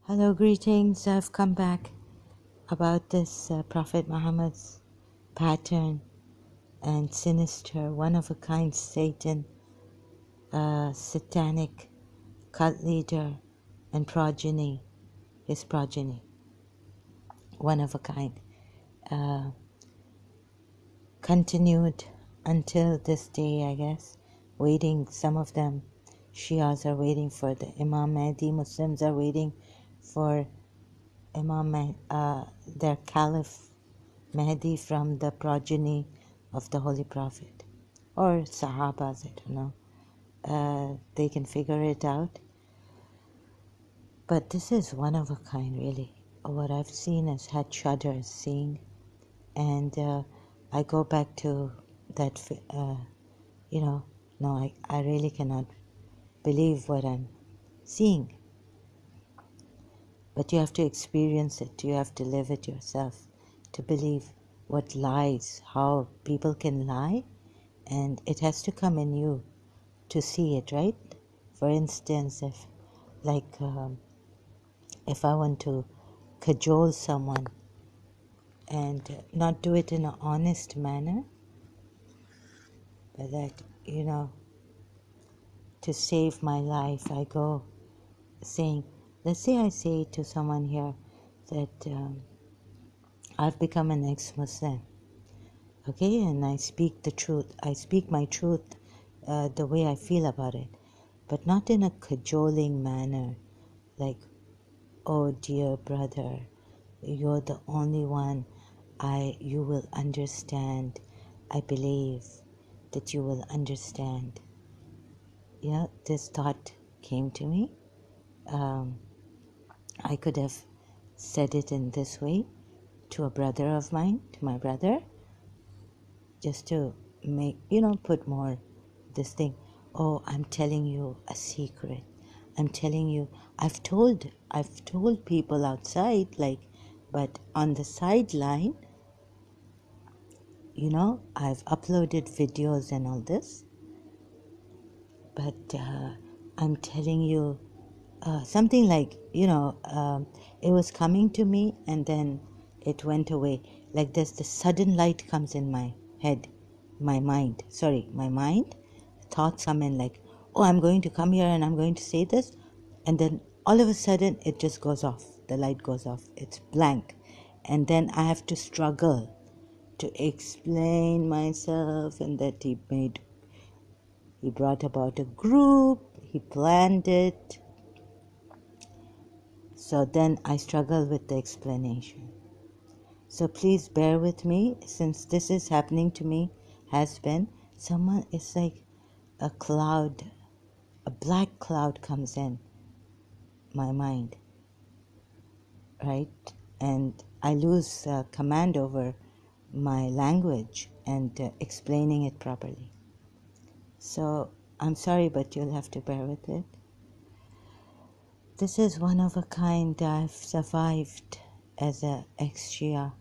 Hello, greetings. I've come back about this Prophet Muhammad's pattern and sinister, one-of-a-kind Satan, satanic cult leader and progeny, his progeny, one of a kind, continued until this day, I guess, waiting, some of them, Shias are waiting for the Imam Mahdi, Muslims are waiting for their Caliph Mahdi from the progeny of the Holy Prophet or Sahabas, I don't know. They can figure it out. But this is one of a kind, really. What I've seen has had shudders seeing. And I go back to that, no, I really cannot believe what I'm seeing. But you have to experience it. You have to live it yourself to believe what lies, how people can lie. And it has to come in you to see it, right? For instance, if I want to cajole someone and not do it in an honest manner, but that, to save my life, I go saying, let's say I say to someone here that I've become an ex-Muslim, okay, and I speak the truth. I speak my truth the way I feel about it, but not in a cajoling manner, like, oh dear brother, you're the only one you will understand. I believe that you will understand. Yeah, this thought came to me. I could have said it in this way to a brother of mine, to my brother, just to make, put more this thing. Oh, I'm telling you a secret. I'm telling you, I've told people outside, but on the sideline, I've uploaded videos and all this, but I'm telling you something like, it was coming to me and then it went away. Like this, the sudden light comes in my head, my mind, thoughts come in like, oh, I'm going to come here and I'm going to say this. And then all of a sudden it just goes off. The light goes off. It's blank. And then I have to struggle to explain myself, and that he brought about a group, he planned it. So then I struggle with the explanation. So please bear with me, since this is happening to me, it's like a cloud, a black cloud comes in my mind, right? And I lose command over my language and explaining it properly. So I'm sorry, but you'll have to bear with it. This is one of a kind. I've survived as an ex-Shia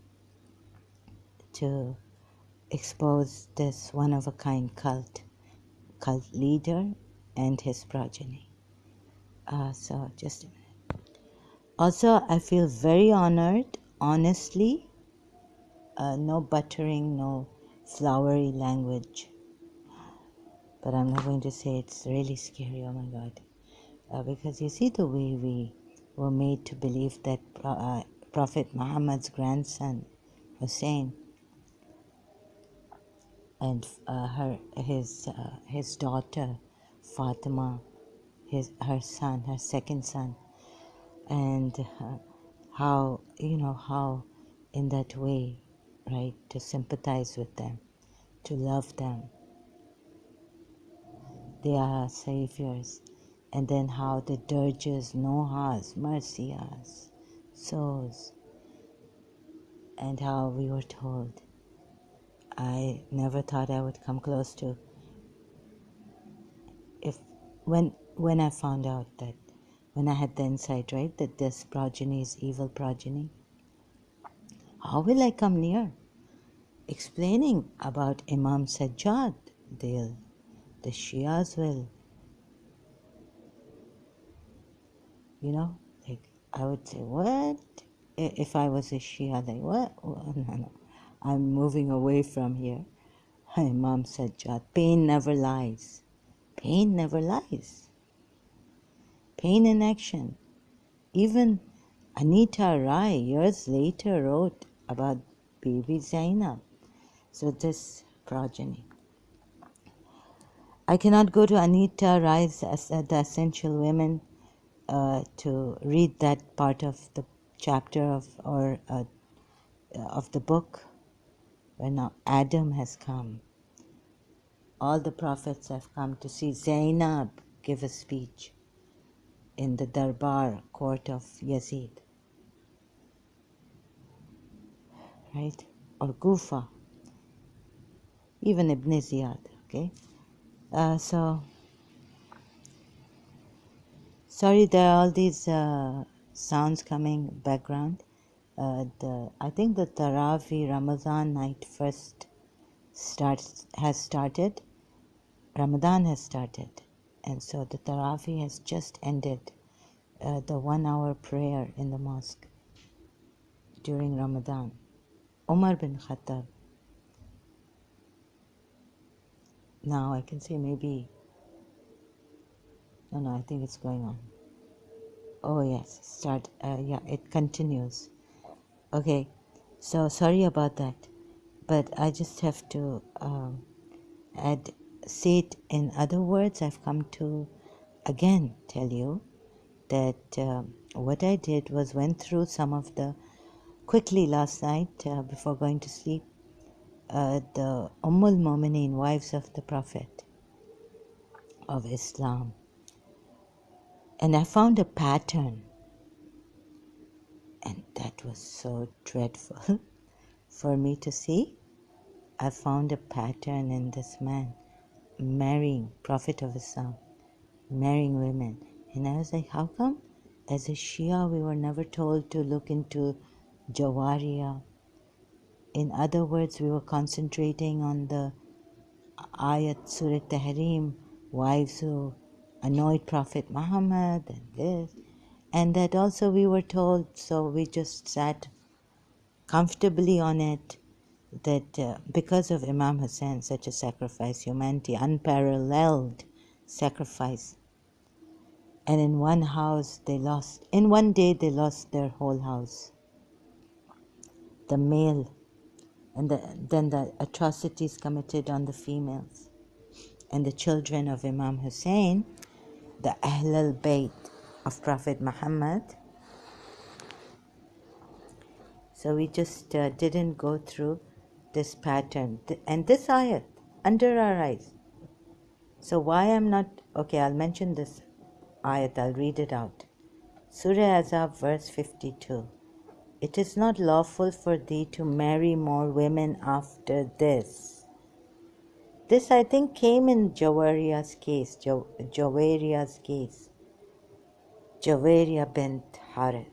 to expose this one of a kind cult leader and his progeny. So just a minute. Also, I feel very honored, honestly. No buttering, no flowery language. But I'm not going to say it's really scary, oh my God. Because you see the way we were made to believe that Prophet Muhammad's grandson, Hussein, and his daughter, Fatima, her second son, and how in that way, right, to sympathize with them, to love them. They are our saviors. And then how the dirges, nohas, mercias, souls, and how we were told. I never thought I would come close to when I found out that, when I had the insight, right, that this progeny is evil progeny. How will I come near explaining about Imam Sajjad? The Shias will, I would say, what? If I was a Shia, like, what? Oh, no. I'm moving away from here. My mom said, Jad, pain never lies. Pain never lies. Pain in action. Even Anita Rai years later wrote about baby Zainab. So this progeny. I cannot go to Anita Rai's The Essential Women to read that part of the chapter of the book where now Adam has come. All the prophets have come to see Zainab give a speech in the Darbar court of Yazid, right? Or Gufa, even Ibn Ziyad, okay? So, sorry, there are all these sounds coming background. I think the Taraweeh Ramadan night has started. Ramadan has started, and so the Taraweeh has just ended. The 1 hour prayer in the mosque during Ramadan. Umar bin Khattab. Now I can say maybe. No, I think it's going on. Oh yes, start. Yeah, it continues. Okay, so sorry about that, but I just have to say it in other words. I've come to again tell you that what I did was went through some of the quickly last night before going to sleep the Mu'mineen, wives of the Prophet of Islam, and I found a pattern, and that was so dreadful for me to see. I found a pattern in this man marrying Prophet of Islam, marrying women, and I was like, how come as a Shia we were never told to look into Jawariya? In other words, we were concentrating on the ayat Surah Tahrim, wives who annoyed Prophet Muhammad and this. And that also we were told, so we just sat comfortably on it, that because of Imam Hussein, such a sacrifice, humanity, unparalleled sacrifice. And in one day they lost their whole house. The male, and then the atrocities committed on the females. And the children of Imam Hussein, the Ahl al-Bayt of Prophet Muhammad. So we just didn't go through this pattern. And this ayat, under our eyes. So why I'm not... Okay, I'll mention this ayat, I'll read it out. Surah Azab, verse 52. It is not lawful for thee to marry more women after this. This, I think, came in Jawariya's case. Jawariya's case. Jawariya bint Harith.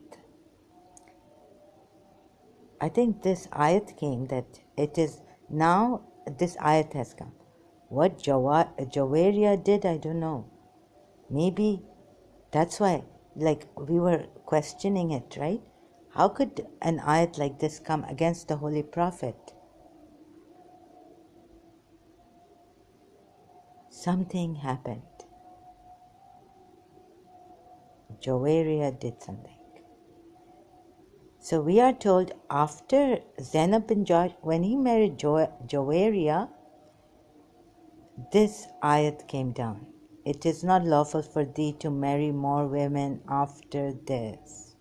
I think this ayat came that it is now, this ayat has come. What Jawariya did, I don't know. Maybe that's why, like, we were questioning it, right? How could an ayat like this come against the Holy Prophet? Something happened. Jawariya did something. So we are told after Zainab bin George, when he married Jawariya, this ayat came down. It is not lawful for thee to marry more women after this.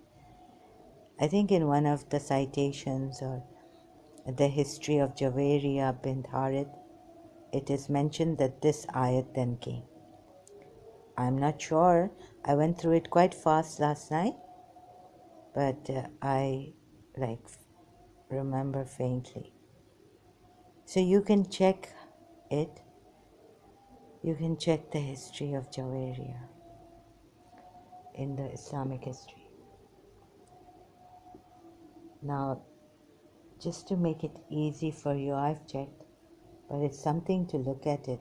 I think in one of the citations or the history of Jawariya bint Harith, it is mentioned that this ayat then came. I'm not sure. I went through it quite fast last night, but I remember faintly. So you can check it. You can check the history of Jawariya in the Islamic history. Now, just to make it easy for you, I've checked, but it's something to look at it,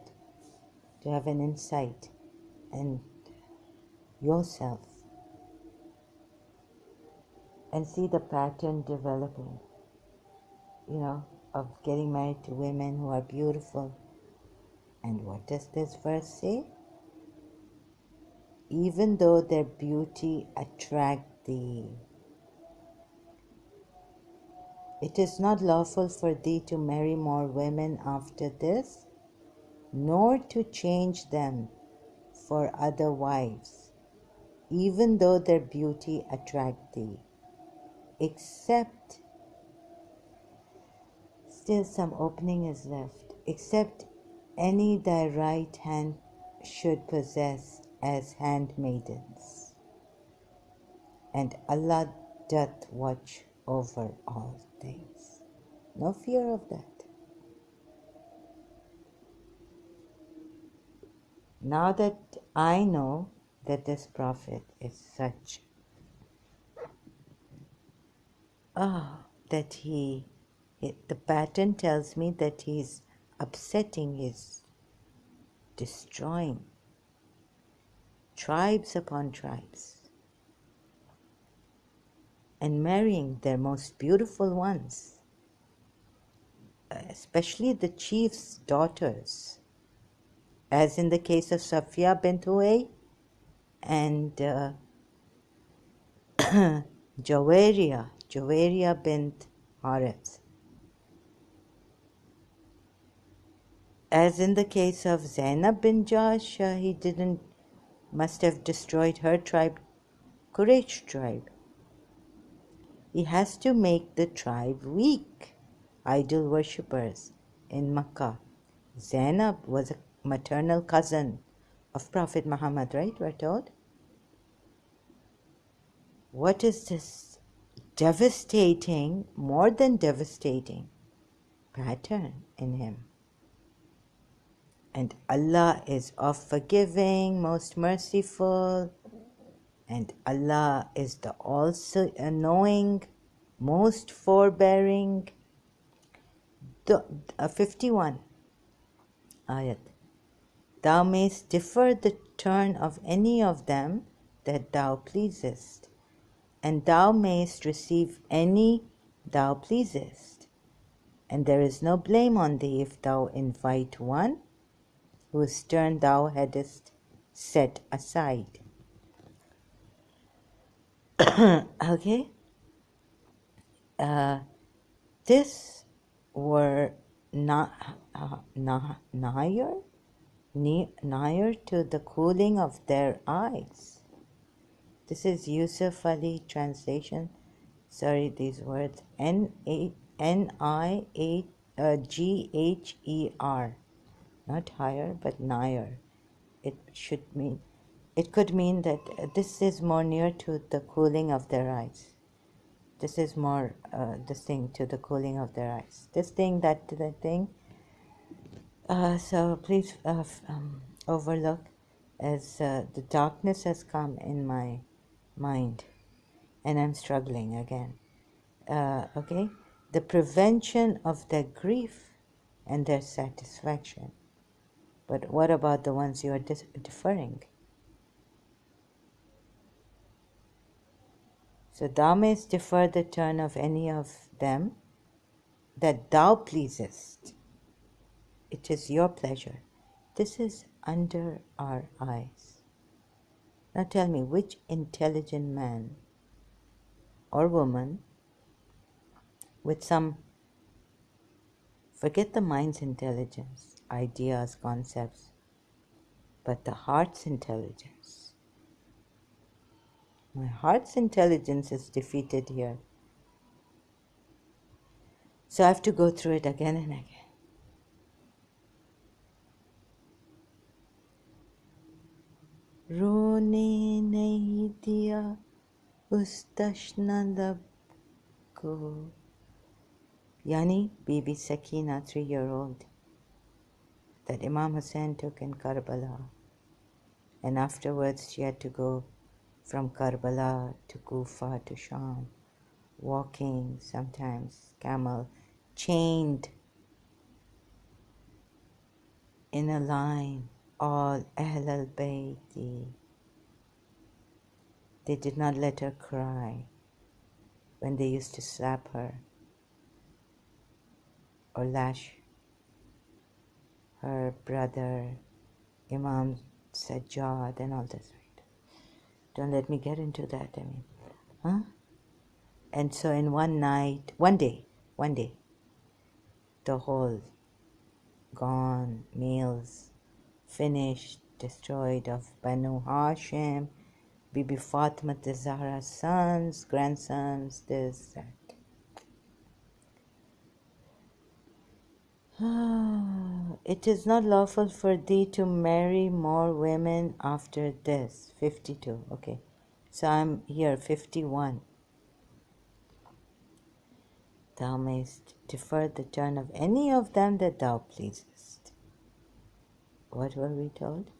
to have an insight and yourself. and see the pattern developing, of getting married to women who are beautiful. And what does this verse say? Even though their beauty attract thee, it is not lawful for thee to marry more women after this, nor to change them for other wives, even though their beauty attract thee, except, still some opening is left, except any thy right hand should possess as handmaidens, and Allah doth watch over all things. No fear of that. Now that I know that this prophet is such, that the pattern tells me that he's upsetting, he's destroying tribes upon tribes and marrying their most beautiful ones, especially the chief's daughters, as in the case of Safia bint Huay and Jawaria bint Harith. As in the case of Zainab bin Jash, he must have destroyed her tribe, Quraysh tribe. He has to make the tribe weak, idol worshippers in Makkah. Zainab was a maternal cousin of Prophet Muhammad, right? We're told. What is this devastating, more than devastating pattern in him? And Allah is of forgiving, most merciful, and Allah is the also knowing, most forbearing. 51 ayat. Thou mayst defer the turn of any of them that thou pleasest, and thou mayst receive any thou pleasest, and there is no blame on thee if thou invite one whose turn thou hadst set aside. Okay? This were nigher to the cooling of their eyes. This is Yusuf Ali translation. Sorry, these words. Nigher. Not higher, but nigher. It could mean that this is more near to the cooling of their eyes. This is more this thing to the cooling of their eyes. This thing, that thing. So please overlook as the darkness has come in my mind and I'm struggling again. Okay? The prevention of their grief and their satisfaction. But what about the ones you are deferring? So thou mayst defer the turn of any of them that thou pleasest. It is your pleasure. This is under our eyes. Now tell me, which intelligent man or woman with some, forget the mind's intelligence, ideas, concepts, but the heart's intelligence. My heart's intelligence is defeated here. So I have to go through it again and again. रोने नहीं दिया उस तश्ना लब को. Yani Bibi Sakina, 3-year-old, that Imam Hussein took in Karbala. And afterwards she had to go from Karbala to Kufa to Sham, walking, sometimes camel, chained in a line, all Ahl al-Bayti. They did not let her cry. when they used to slap her or lash her brother, Imam Sajjad, and all this. Right? Don't let me get into that. I mean, huh? And so in one day, the whole gone, meals finished, destroyed of Banu Hashim, Bibi Fatima Zahra's sons, grandsons, this, that. It is not lawful for thee to marry more women after this. 52. Okay. So I'm here, 51. Thou mayst defer the turn of any of them that thou pleasest. What were we told?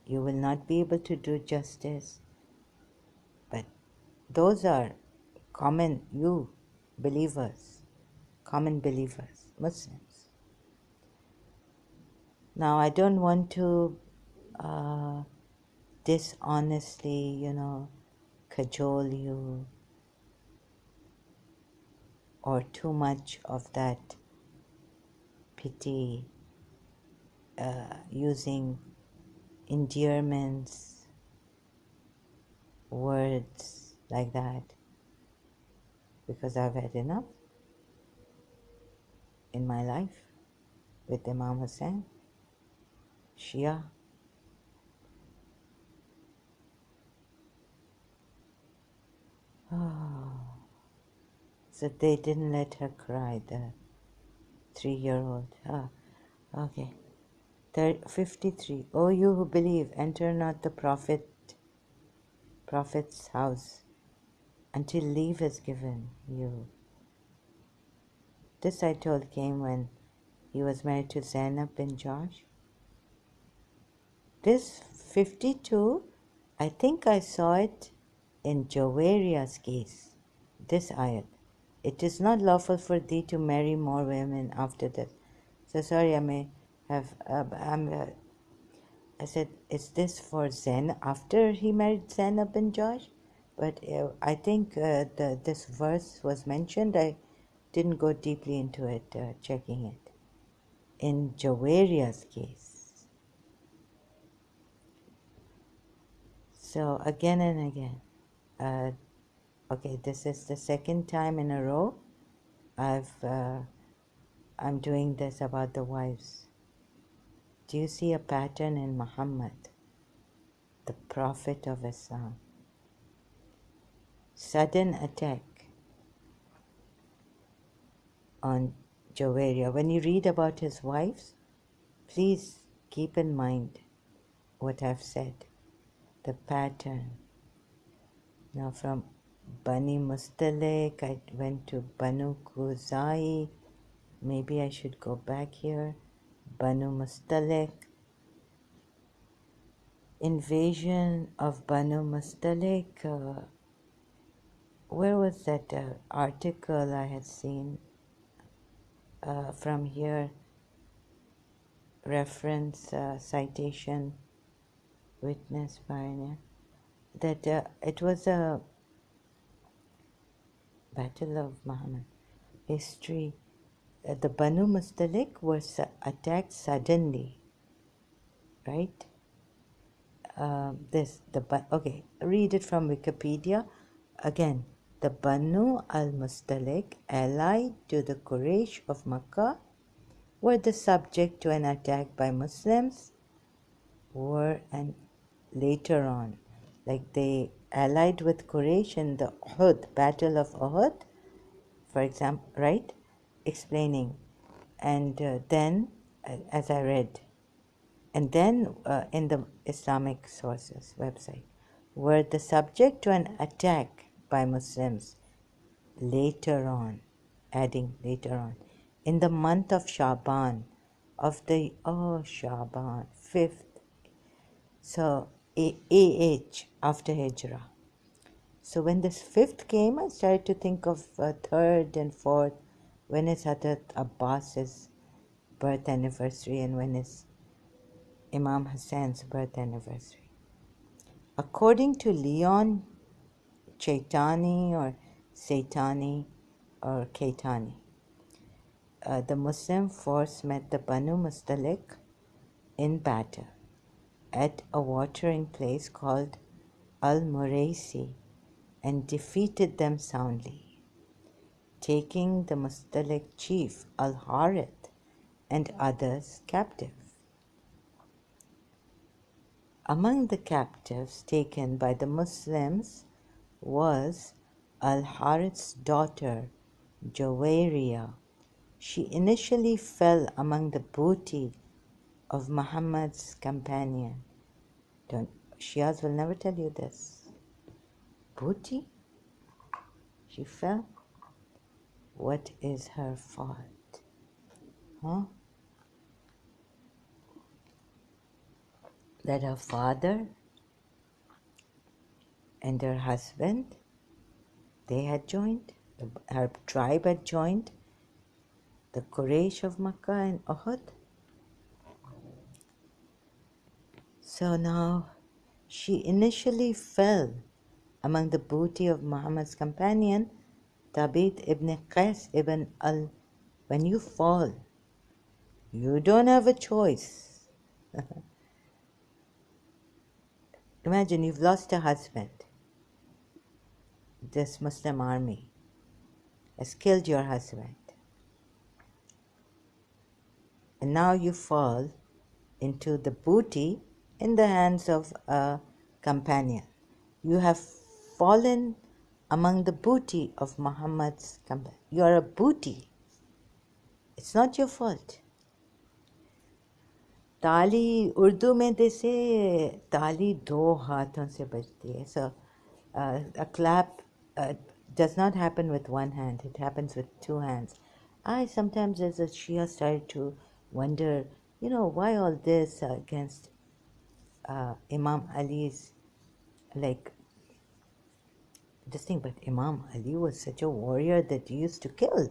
You will not be able to do justice. But those are common believers, Muslims. Now, I don't want to dishonestly, cajole you, or too much of that pity, using endearments, words like that, because I've had enough in my life with Imam Hussein, Shia. So they didn't let her cry, the 3-year-old. Okay. 53. O you who believe, enter not the Prophet's house until leave is given you. This I told came when he was married to Zainab bin Josh. This 52, I think I saw it in Jawaria's case. This ayat. It is not lawful for thee to marry more women after this. So sorry, I may have. I said, is this for Zen after he married Zainab bin Josh? But I think this verse was mentioned. I didn't go deeply into it, checking it. In Jawaria's case. So again and again. Okay, this is the second time in a row I'm doing this about the wives. Do you see a pattern in Muhammad, the Prophet of Islam? Sudden attack on Jawaria. When you read about his wives, please keep in mind what I've said, the pattern. Now from Bani Mustalik, I went to Banu Khuzai. Maybe I should go back here. Banu Mustalik. Invasion of Banu Mustalik. Where was that article I had seen? From here, reference, citation, witness, pioneer, that it was a Battle of Muhammad history. The Banu Mustalik were attacked suddenly, right? Okay, read it from Wikipedia. Again, the Banu al-Mustalik, allied to the Quraysh of Makkah, were the subject to an attack by Muslims, and later on, like they allied with Quraysh in the Battle of Uhud, for example, right? Explaining. And then, as I read, and then in the Islamic sources website, were the subject to an attack by Muslims later on, adding later on, in the month of Shaban, of the, Shaban, 5th, so AH, after Hijrah. So when this 5th came, I started to think of 3rd and 4th, when is Hazrat Abbas's birth anniversary and when is Imam Hussein's birth anniversary. According to Leon Chaitani or Saitani or Kaitani. The Muslim force met the Banu Mustalik in battle at a watering place called Al-Muraisi and defeated them soundly, taking the Mustalik chief Al-Harith and others captive. Among the captives taken by the Muslims was Al-Harith's daughter, Juwayriya. She initially fell among the booty of Muhammad's companion. Shias will never tell you this. Booty? She fell? What is her fault? Huh? That her father and her husband, they had joined, her tribe had joined the Quraysh of Makkah and Uhud. So now she initially fell among the booty of Muhammad's companion, Thabit ibn Qais ibn al. When you fall, you don't have a choice. Imagine you've lost a husband. This Muslim army has killed your husband. And now you fall into the booty in the hands of a companion. You have fallen among the booty of Muhammad's companion. You are a booty. It's not your fault. ताली उर्दू में जैसे ताली दो हाथों से बजती है. So a clap does not happen with one hand. It happens with two hands. I sometimes as a Shia started to wonder, why all this against Imam Ali's, like, this thing. But Imam Ali was such a warrior that he used to kill.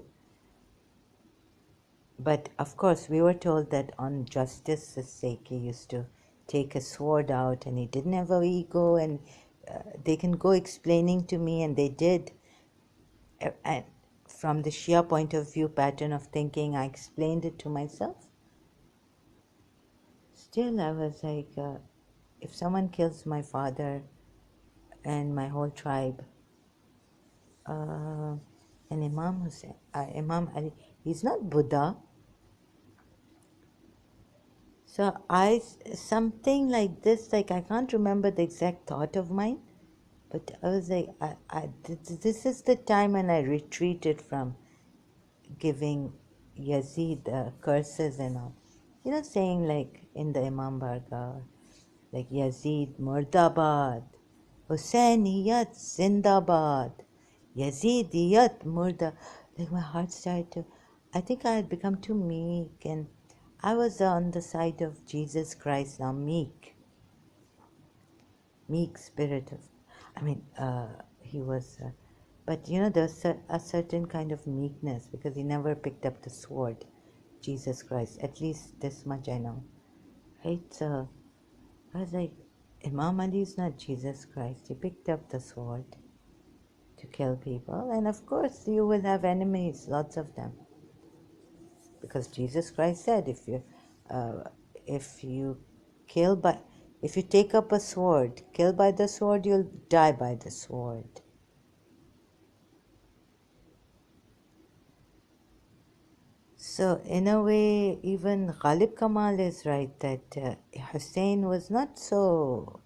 But of course, we were told that on justice's sake, he used to take a sword out and he didn't have an ego, and they can go explaining to me, and they did. And from the Shia point of view, pattern of thinking, I explained it to myself. Still, I was like, if someone kills my father and my whole tribe, and Imam Ali, he's not Buddha. So something like this, like I can't remember the exact thought of mine, but I was like, this is the time when I retreated from giving Yazid curses and all. Saying like in the Imam Barga, like Yazid Murdabad, Hussainiyat Zindabad, Yazidiyat Murda. Like my heart started to, I think I had become too meek, and I was on the side of Jesus Christ now, meek spirit of, he was, but there's a certain kind of meekness because he never picked up the sword, Jesus Christ, at least this much I know, right? So I was like, Imam Ali is not Jesus Christ. He picked up the sword to kill people, and of course you will have enemies, lots of them, because Jesus Christ said, if you take up a sword, kill by the sword, you'll die by the sword. So in a way, even Ghalib Kamal is right that Hussein was not so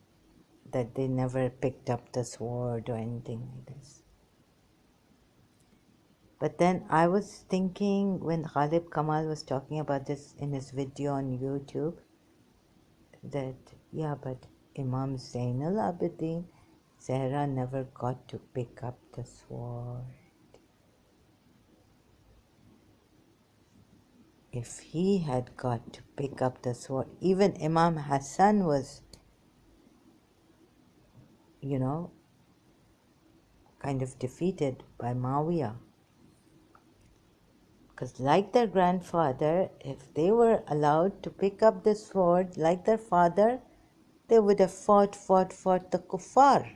that they never picked up the sword or anything like this. But then I was thinking when Ghalib Kamal was talking about this in his video on YouTube, that, yeah, but Imam Zainal Abidin, Zahra never got to pick up the sword. If he had got to pick up the sword, even Imam Hassan was, kind of defeated by Muawiyah. Because like their grandfather, if they were allowed to pick up the sword like their father, they would have fought the kuffar.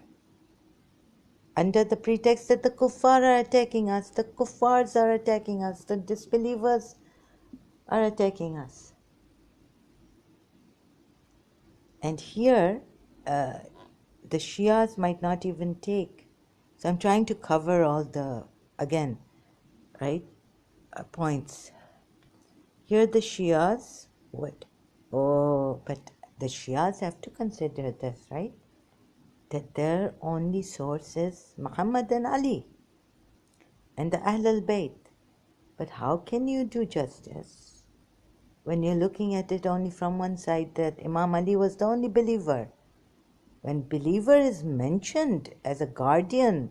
under the pretext that the kuffar are attacking us, the kuffars are attacking us, the disbelievers are attacking us. And here, the Shias might not even take. So I'm trying to cover all the, again, right, points. Here the Shias would, oh, but the Shias have to consider this, right? That their only source is Muhammad and Ali and the Ahlul Bayt. But how can you do justice when you're looking at it only from one side, that Imam Ali was the only believer? When believer is mentioned as a guardian,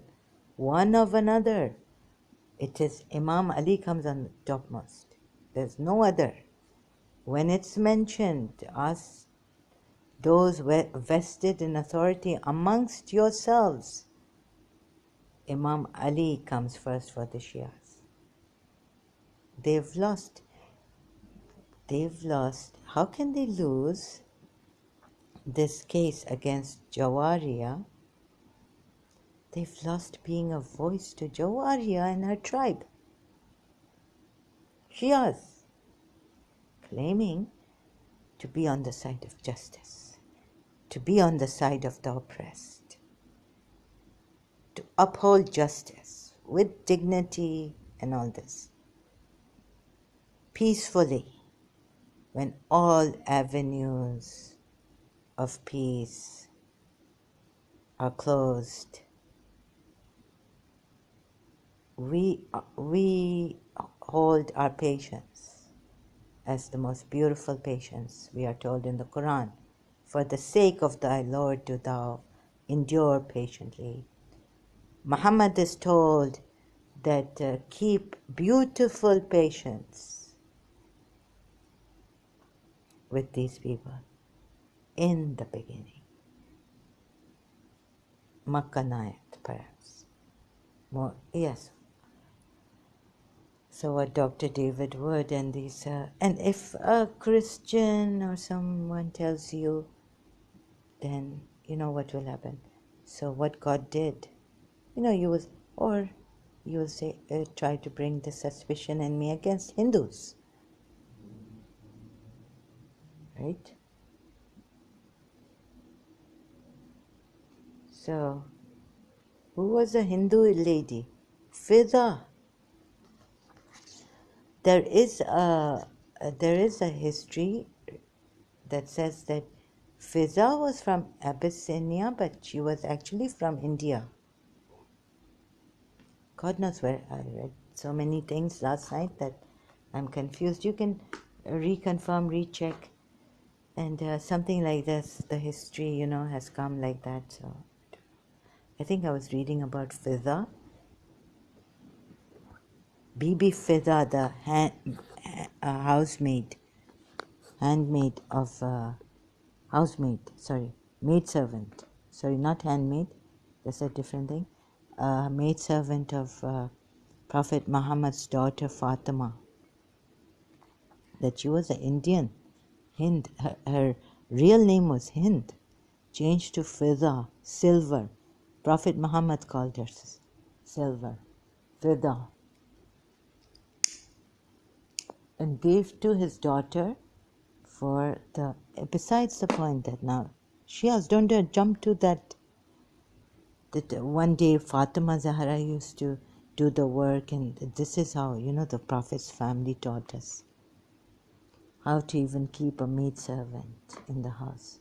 one of another, it is Imam Ali comes on topmost. There's no other. When it's mentioned, us, those vested in authority amongst yourselves, Imam Ali comes first for the Shias. They've lost. How can they lose this case against Jawariya? They've lost being a voice to Jawariya and her tribe. Shias claiming to be on the side of justice, to be on the side of the oppressed, to uphold justice with dignity and all this, peacefully, when all avenues of peace are closed. We hold our patience as the most beautiful patience, we are told in the Quran. For the sake of thy Lord do thou endure patiently. Muhammad is told that keep beautiful patience with these people in the beginning. Makkanayat, perhaps. More, yes. So what Dr. David Wood and these, and if a Christian or someone tells you, then you know what will happen. So what God did, you will, or you will say, try to bring the suspicion in me against Hindus, right? So, who was a Hindu lady? Fida. There is a history that says that Fiza was from Abyssinia, but she was actually from India. God knows where. I read so many things last night that I'm confused. You can reconfirm, recheck, and something like this. The history, has come like that. So I think I was reading about Fiza. Bibi Fiza, the maidservant. Sorry, not handmaid. That's a different thing. Maidservant of Prophet Muhammad's daughter Fatima. That she was an Indian. Hind. Her real name was Hind. Changed to Fiza, silver. Prophet Muhammad called her silver. Fiza. And gave to his daughter for the, besides the point that now, Shias don't jump to that one day Fatima Zahra used to do the work, and this is how, the Prophet's family taught us how to even keep a maidservant in the house.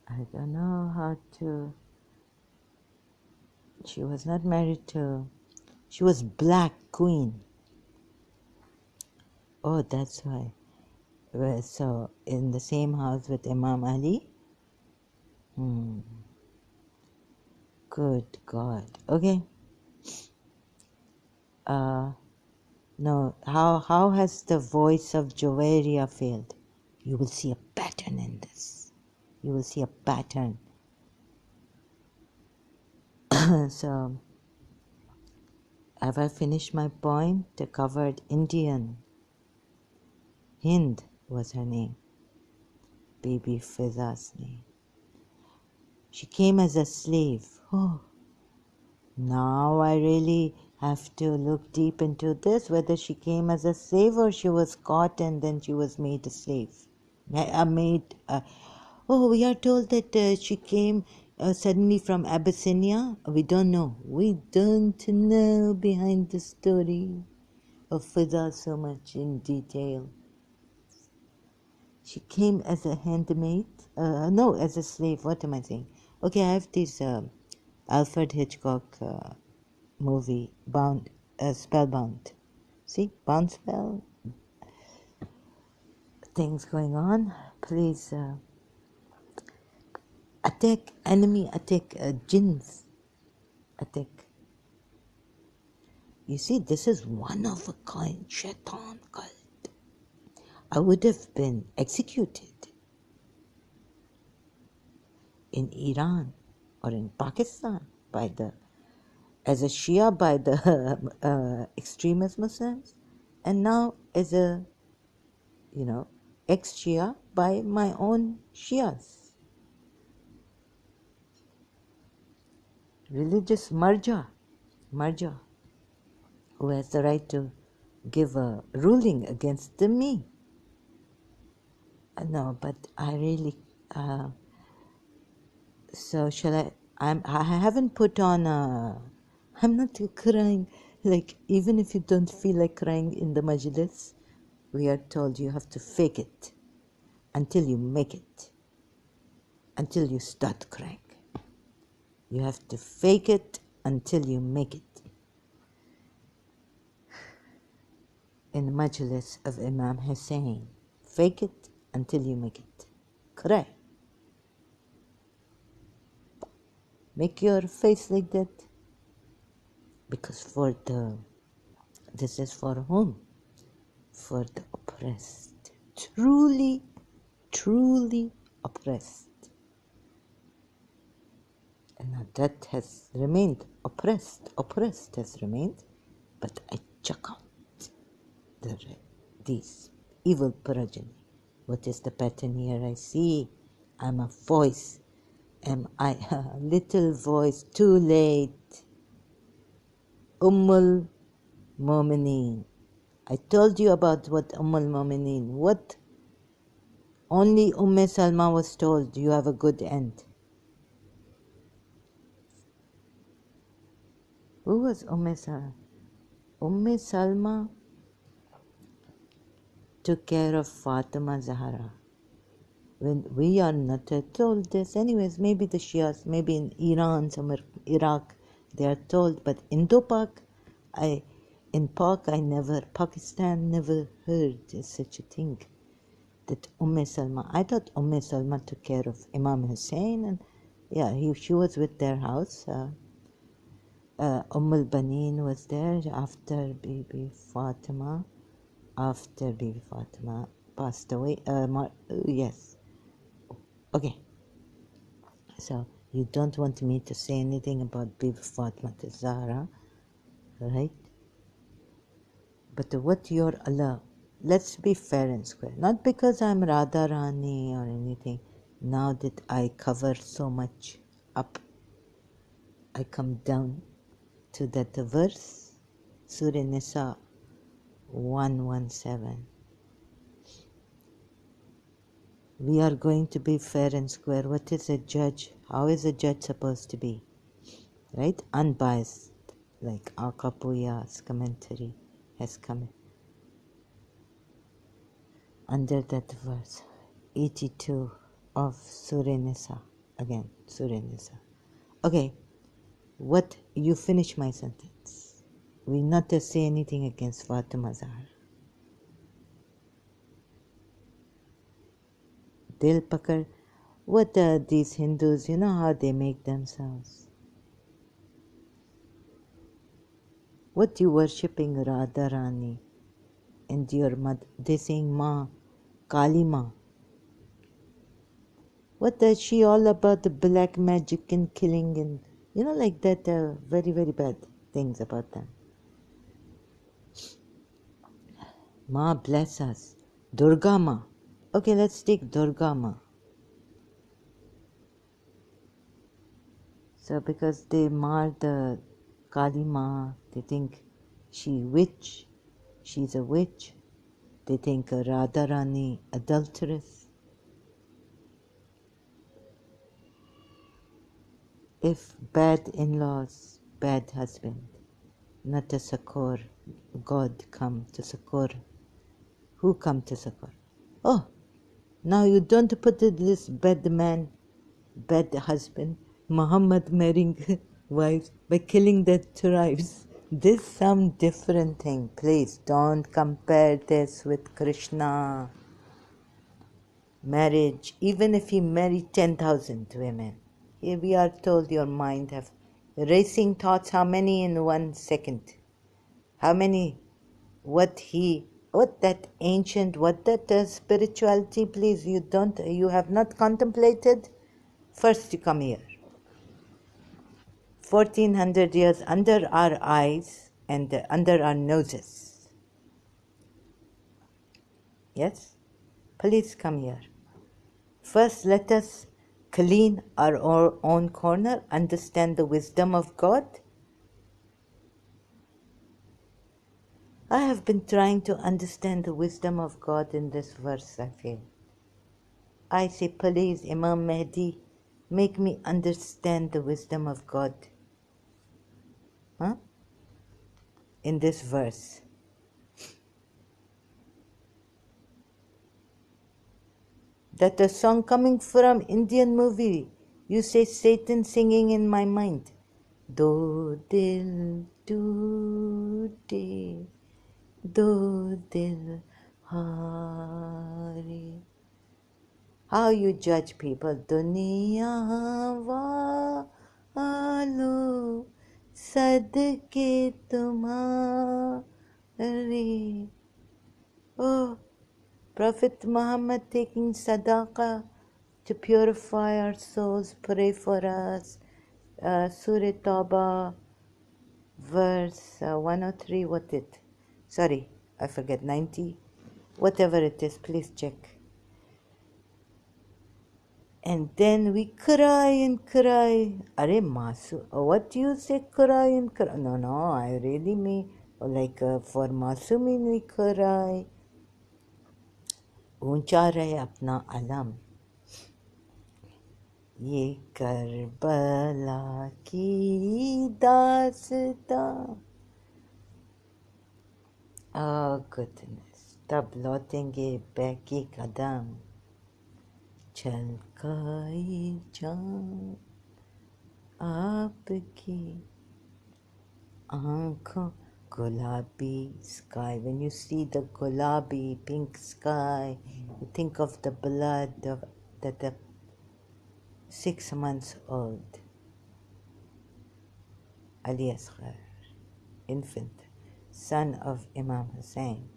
I don't know how to, she was not married to, she was Black Queen. Oh, that's why. So, in the same house with Imam Ali? Good God. Okay. No, how has the voice of Joveria failed? You will see a pattern in this. You will see a pattern. So, have I finished my point? I covered Indian. Hind was her name. Bibi Fiza's name. She came as a slave. Oh, now I really have to look deep into this, whether she came as a slave or she was caught and then she was made a slave. Oh, we are told that she came suddenly from Abyssinia. We don't know. We don't know behind the story of Fiza so much in detail. She came as a handmaid. No, as a slave. What am I saying? Okay, I have this Alfred Hitchcock movie, Spellbound. See, bound spell. Things going on. Please attack, enemy attack, jinns attack. You see, this is one of a kind shaitan cult. I would have been executed in Iran or in Pakistan as a Shia by the extremist Muslims, and now as a, ex-Shia by my own Shias. Religious marja, who has the right to give a ruling against me. No, but I really, so shall I haven't put on I'm not crying, like even if you don't feel like crying in the majlis, we are told you have to fake it until you make it, until you start crying. You have to fake it until you make it. In the majlis of Imam Hussein, fake it until you make it. Cry. Make your face like that. Because this is for whom? For the oppressed. Truly, truly oppressed. And now that has remained oppressed has remained, but I chuck out these evil progeny. What is the pattern here? I see I'm a voice. Am I a little voice? Too late. Ummul Mu'mineen. I told you about what Ummul Mu'mineen. What? Only Salma was told you have a good end. Who was Salma? Salma took care of Fatima Zahra. When we are not told this, anyways, maybe the Shias, maybe in Iran, somewhere, Iraq, they are told, but Indo-Pak, Pakistan never heard such a thing. That Salma, I thought Salma took care of Imam Hussein, and yeah, she was with their house. al-Baneen was there after Bibi Fatima passed away. Yes. Okay. So you don't want me to say anything about Bibi Fatima Zahra, right? But what your Allah, let's be fair and square. Not because I'm Radha Rani or anything. Now that I cover so much up, I come down to that verse, Surah Nisa 117. We are going to be fair and square. What is a judge? How is a judge supposed to be? Right? Unbiased, like Akapuya's commentary has come under that verse 82 of Surah Nisa. Again, Surah Nisa. Okay, what? You finish my sentence. We not to say anything against Fatima Zahra. Dil pakar. What are these Hindus? You know how they make themselves. What you worshipping Radha Rani and your mother? They saying Ma, Kali Ma. What is she all about? The black magic and killing and like that. Very very bad things about them. Ma bless us. Durga Ma. Okay, let's take Durga Ma. So because they mar the Kali Ma, they think she's a witch. They think a Radharani adulteress. If bad in-laws, bad husband, not to succor, God come to succor. Who come to succor? Oh, now you don't put this bad man, bad husband, Muhammad marrying wives by killing their tribes. This some different thing. Please don't compare this with Krishna. Marriage, even if he married 10,000 women. Here we are told your mind have racing thoughts, how many in 1 second? How many? What that ancient, what that spirituality, please, you have not contemplated? First you come here. 1400 years under our eyes and under our noses. Yes? Please come here. First, let us clean our own corner, understand the wisdom of God. I have been trying to understand the wisdom of God in this verse, I feel. I say, please, Imam Mahdi, make me understand the wisdom of God. Huh? In this verse. That a song coming from Indian movie. You say Satan singing in my mind. Do dil toode, do dil haare. How you judge people? Duniya walo sadke tumhare. Oh, Prophet Muhammad taking sadaqah to purify our souls. Pray for us. Surah Tawbah, verse 103. What it? Sorry, I forget. 90. Whatever it is, please check. And then we cry and cry. Are Masu? What do you say? Cry and cry? No. I really mean like for Masumin we cry. ऊंचा रहे अपना अलम ये Karbala की दास्तां. Oh goodness, तब लौटेंगे बैकी कदम छलकाई जान आपकी आँखों. Gulabi sky. When you see the gulabi pink sky, you think of the blood of the 6 months old Ali Asghar, infant, son of Imam Hussein.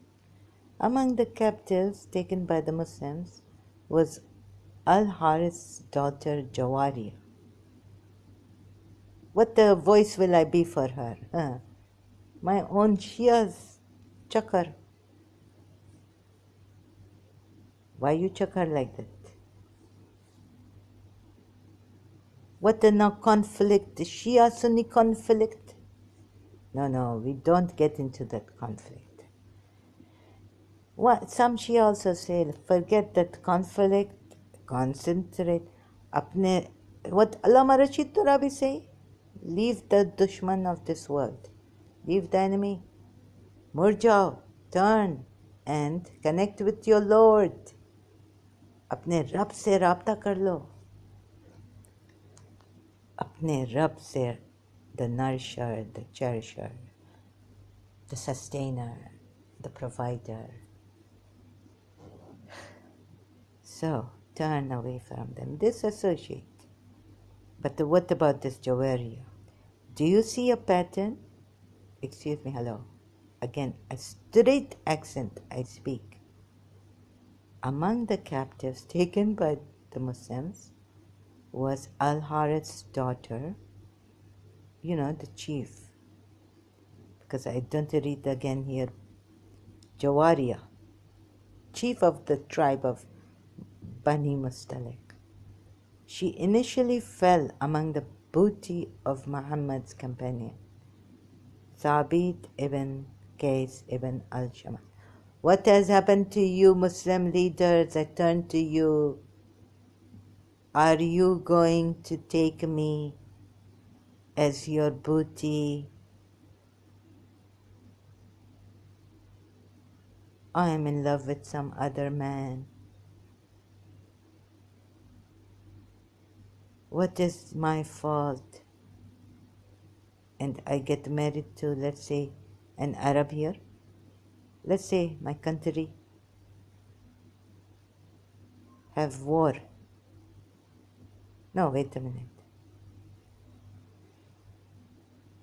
Among the captives taken by the Muslims was Al-Harith's daughter Jawariya. What a voice will I be for her? Huh? My own Shia's chakar. Why you chakar like that? What a now conflict, Shia-Sunni conflict? No, we don't get into that conflict. What some Shia also say, forget that conflict, concentrate. What Allama Rashid Turabi say? Leave the dushman of this world. Leave the enemy. Murjao, turn and connect with your Lord. अपने रब से राब्ता कर लो. अपने रब से, the nourisher, the cherisher, the sustainer, the provider. So turn away from them, disassociate. But what about this Jawariya? Do you see a pattern? Excuse me, hello. Again, a straight accent I speak. Among the captives taken by the Muslims was Al-Harith's daughter, the chief. Because I don't read again here. Jawariya, chief of the tribe of Bani Mustalik. She initially fell among the booty of Muhammad's companion, Thabit ibn Qais ibn al-Shama. What has happened to you, Muslim leaders? I turn to you. Are you going to take me as your booty? I am in love with some other man. What is my fault? And I get married to, let's say, an Arab here. Let's say my country have war. No, wait a minute.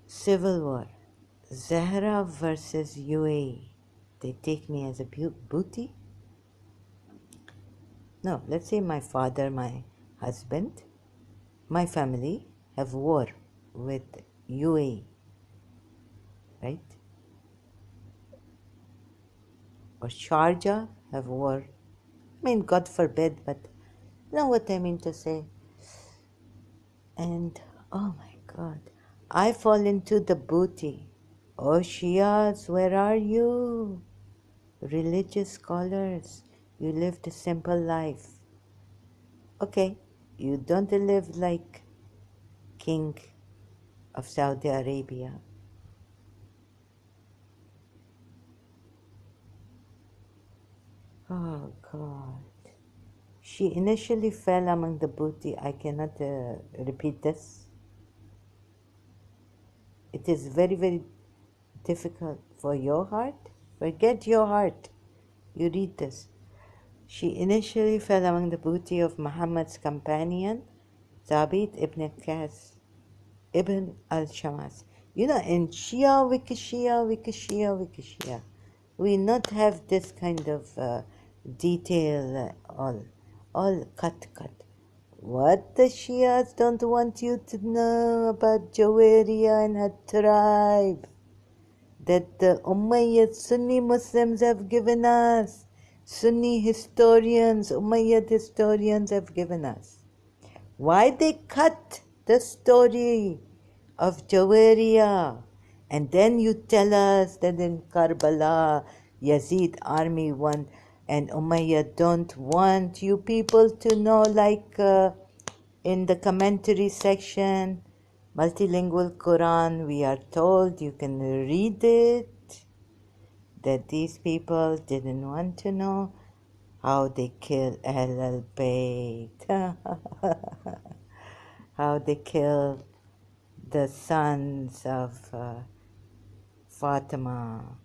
Civil war. Zahra versus UAE. They take me as a booty? No, let's say my father, my husband, my family have war with UAE, right? Or Sharjah have war. I mean, God forbid, but you know what I mean to say. And oh my God, I fall into the booty. Oh Shias, where are you? Religious scholars, you lived a simple life. Okay, you don't live like King of Saudi Arabia. Oh God. She initially fell among the booty. I cannot repeat this. It is very, very difficult for your heart. Forget your heart. You read this. She initially fell among the booty of Muhammad's companion, Thabit ibn Qais ibn al-Shamas. You know, in Shia, Shia, we not have this kind of detail, all cut. What the Shias don't want you to know about Jawaria and her tribe, that the Umayyad Sunni Muslims have given us, Sunni historians, Umayyad historians have given us. Why they cut the story of Jawaria, and then you tell us that in Karbala, Yazid army won, and Umayyad don't want you people to know, like in the commentary section, multilingual Quran, we are told you can read it, that these people didn't want to know how they kill Ahl al-Bayt, how they kill the sons of Fatima.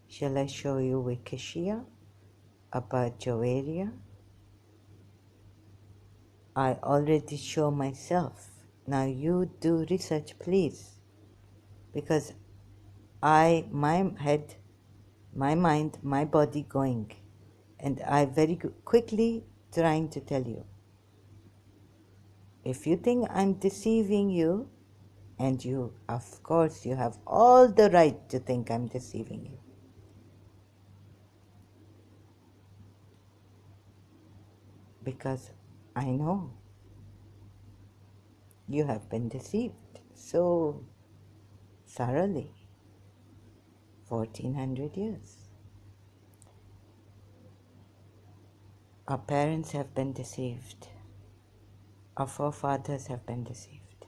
Shall I show you Ex-Shia about Jawaria? I already show myself. Now you do research, please, because my head, my mind, my body going, and I very quickly trying to tell you. If you think I'm deceiving you, and you, of course, you have all the right to think I'm deceiving you. Because I know you have been deceived so thoroughly. 1400 years. Our parents have been deceived. Our forefathers have been deceived.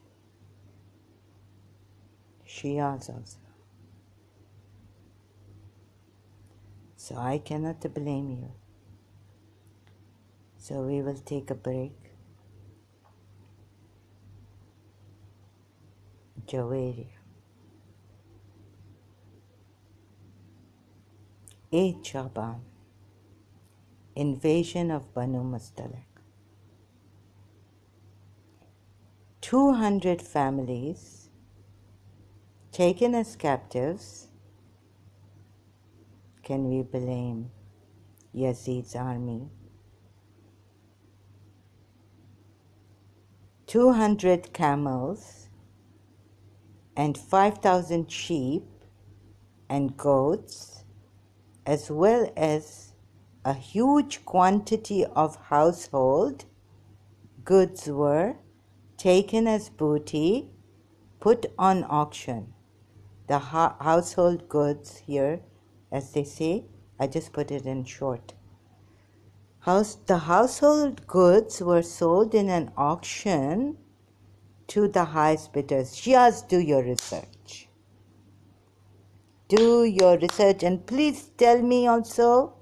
Shias also. So I cannot blame you. So we will take a break. Jawaria. 8 Shaban. Invasion of Banu Mustalik. 200 families taken as captives. Can we blame Yazid's army? 200 camels and 5,000 sheep and goats, as well as a huge quantity of household goods were taken as booty, put on auction. The household goods here, as they say, I just put it in short. The household goods were sold in an auction to the highest bidders. Shias, do your research. Do your research, and please tell me also,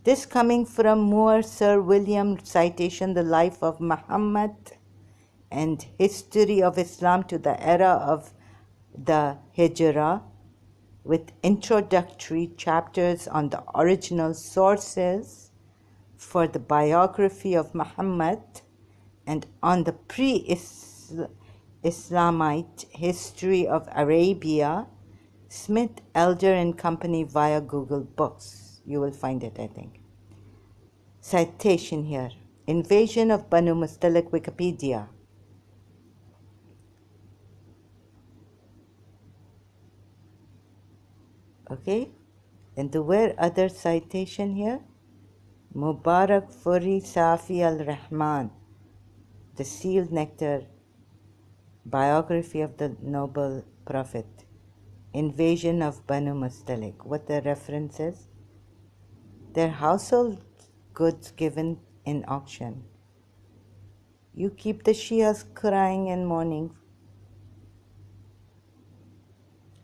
this coming from Moore Sir William citation, The Life of Muhammad and History of Islam to the Era of the Hijrah, with introductory chapters on the original sources for the biography of Muhammad and on the pre-Islamite history of Arabia, Smith, Elder and Company, via Google Books. You will find it, I think. Citation here. Invasion of Banu Mustalik, Wikipedia. Okay? And the where other citation here? Mubarak Furi Safi al-Rahman, The Sealed Nectar, Biography of the Noble Prophet. Invasion of Banu Mustalik. What the reference is? Their household goods given in auction. You keep the Shias crying and mourning.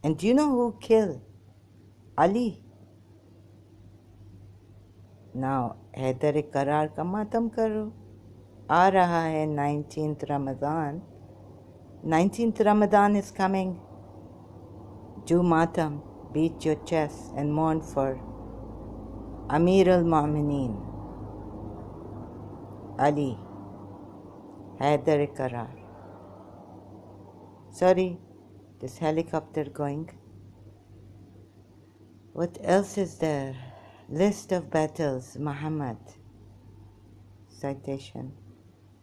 And do you know who killed Ali? Now, Haider करार का मातम करो. आ रहा है 19th Ramadan. 19th Ramadan is coming. Do matam, beat your chest and mourn for Amir al-Mu'mineen, Ali, Haidar Karar. Sorry, this helicopter going. What else is there? List of battles, Muhammad. Citation,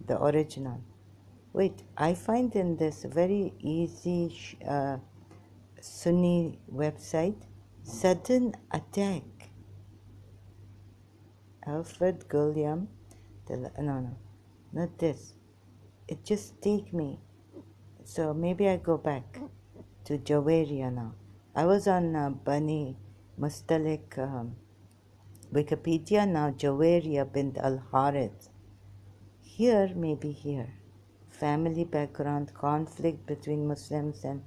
the original. Wait, I find in this very easy Sunni website, sudden attack. Alfred Gulliam, no, not this. It just take me. So maybe I go back to Jawaria now. I was on Bani Mustalik Wikipedia, now Jawaria bint al-Harith. Here, maybe here. Family background, conflict between Muslims and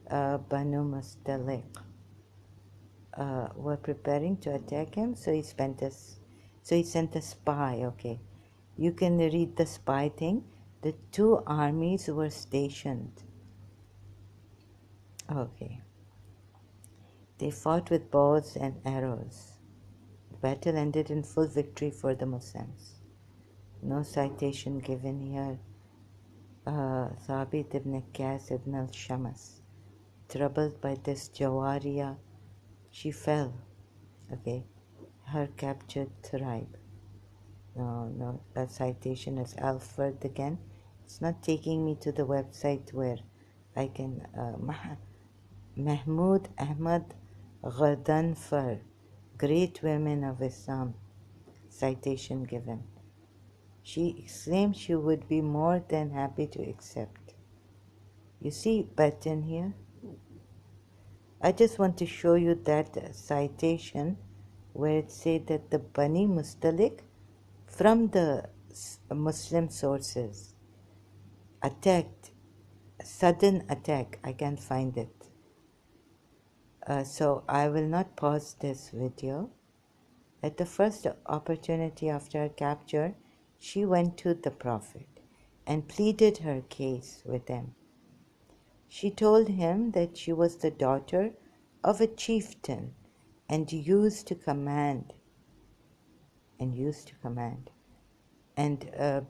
Banu Mustalik. Were preparing to attack him, so he sent a spy. Okay, you can read the spy thing. The two armies were stationed. Okay, they fought with bows and arrows. The battle ended in full victory for the Muslims. No citation given here. Thabit ibn Qais ibn al-Shamas. Troubled by this Jawaria, she fell. Okay, her captured tribe. No, that citation is Alfred again. It's not taking me to the website where I can. Mahmoud Ahmad Ghadanfar, Great Women of Islam. Citation given. She exclaimed she would be more than happy to accept. You see button here? I just want to show you that citation where it said that the Bani Mustalik from the Muslim sources attacked, sudden attack. I can't find it. So I will not pause this video. At the first opportunity after her capture, she went to the Prophet and pleaded her case with him. She told him that she was the daughter of a chieftain and used to command. And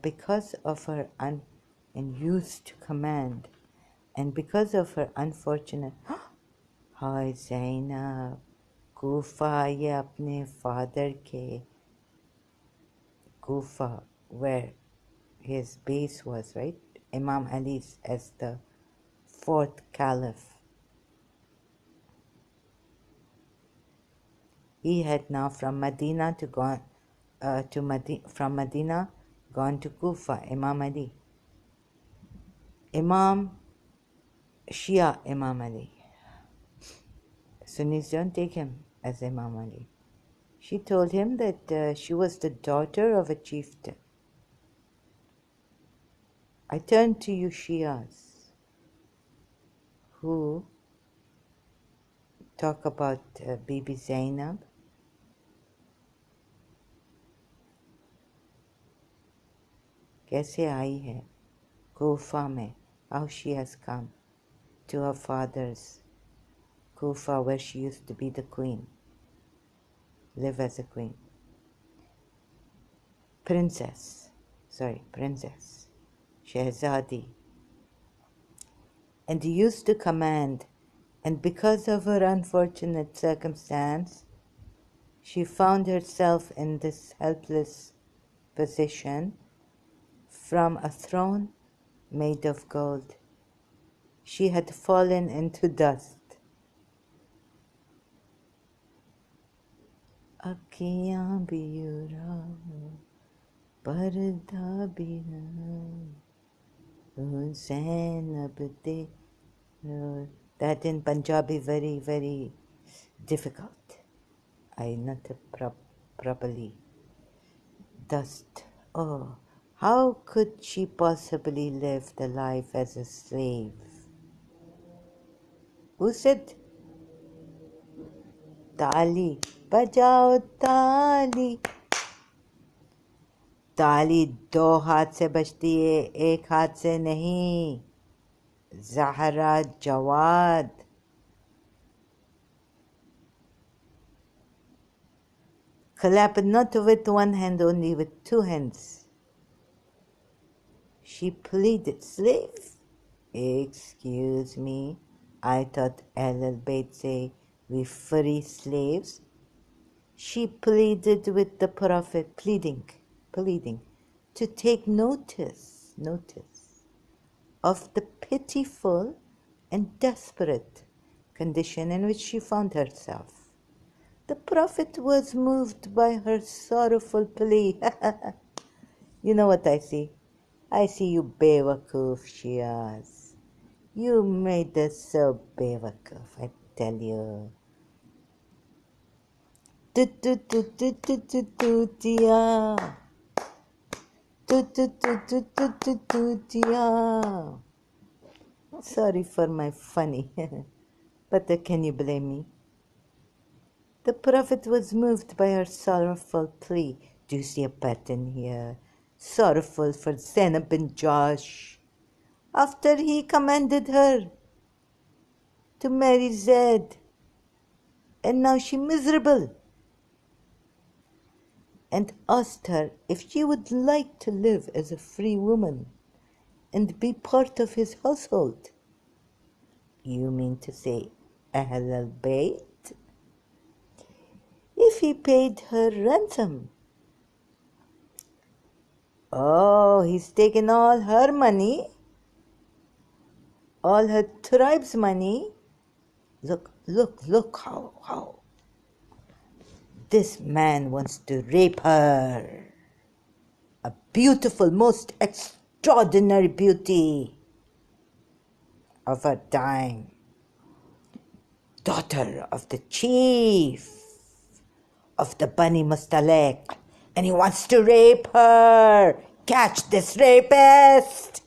because of her unfortunate Hi Zainab, Kufa ye apne father ke Kufa, where his base was, right? Imam Ali's as the fourth caliph. He had now from Medina gone to Kufa, Imam Ali. Imam Shia Imam Ali. Sunnis don't take him as Imam Ali. She told him that she was the daughter of a chieftain. I turn to you Shias who talk about Bibi Zainab. कैसे आई है Kufa में, how she has come to her father's Kufa where she used to be the queen, live as a queen. Princess, Shehzadi. And he used to command, and because of her unfortunate circumstance, she found herself in this helpless position from a throne made of gold. She had fallen into dust. Akhiyan bhi ura, parda bhi Zainab de. That in Punjabi very, very difficult. I not properly. Dust. Oh, how could she possibly live the life as a slave? Who said? Tali. Bajao tali. ताली दो हाथ से बजती है, एक हाथ से नहीं. Zahra Jawad. Clap not with one hand only, with two hands. She pleaded, slave? Excuse me, I thought Ahlul Bayt say we free slaves. She pleaded with the Prophet, pleading, to take notice of the pitiful and desperate condition in which she found herself. The Prophet was moved by her sorrowful plea. You know what I see? I see you bewakoof Shias. You made us so bewakoof, I tell you. Sorry for my funny, but can you blame me? The Prophet was moved by her sorrowful plea. Do you see a pattern here? Sorrowful for Zainab bin Josh. After he commanded her to marry Zaid, and now she's miserable, and asked her if she would like to live as a free woman and be part of his household. You mean to say Ahl al-Bayt? If he paid her ransom. Oh, he's taken all her money, all her tribe's money. Look how this man wants to rape her. A beautiful, most extraordinary beauty of her time. Daughter of the chief of the Bani Mustalek. And he wants to rape her. Catch this rapist!